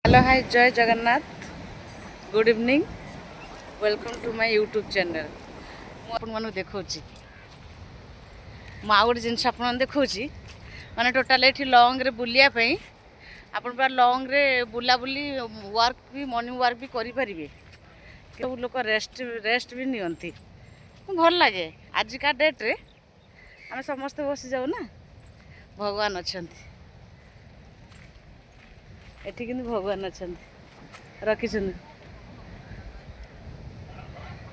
Hello hi जय Jagannath good evening welcome to my YouTube channel मुझे देखा गोटे जिन देखा मैंने टोटाल ये लंग रे बुलायापी आप लंग रे बुला बुली वर्क भी मॉर्निंग वर्क भी करें सब लोग रेस्ट भी नियंती भल लगे आजिका डेट रे आम समस्ते बसी जाऊ ना भगवान अच्छा एठी किंतु भगवान अच्छा रखी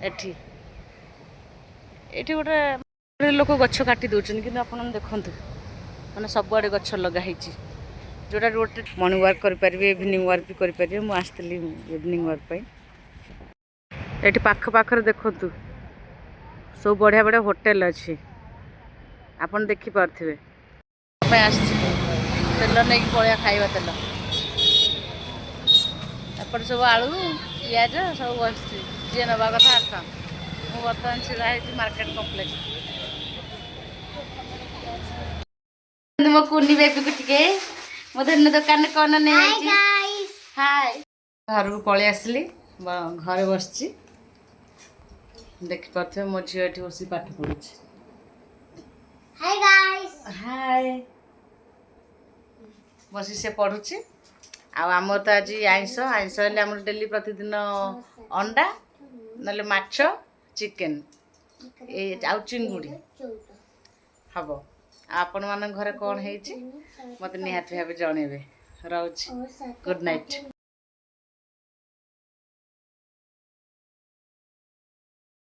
एठी एठी गोटे लोक गछ काटी दौरान कि आप देखु मैंने सबुआड़े गछ लगाई जोटा गोटे मॉर्निंग वर्क करें इवनिंग वर्क भी करें मुझे आसती इवनिंग वर्क ये पाख पाखर देखु सब बढ़िया बढ़िया होटेल अच्छी आपन देखिपे तेल नहीं पलिया खाଇବା तेल एपट सब आलू पिज सब बस जी नवा कथा आस मुझे बर्तमान छड़ा मार्केट कम्प्लेक्स मो कुनी बेबी को टिके मो धन दुकान कौन नहीं हाय घर को पलि आसली घरे बस देखिपे मो झील ये बस पाठ पढ़ु हाय बसी से पढ़ुची आमर तो आज आइंस आइंस आम डेली प्रतिदिन अंडा ना माछ चिकेन आ चिंगुड़ी हम आपण मान घरे कौन है मत निहाती भाव जनइबे रोच गुड नाइट।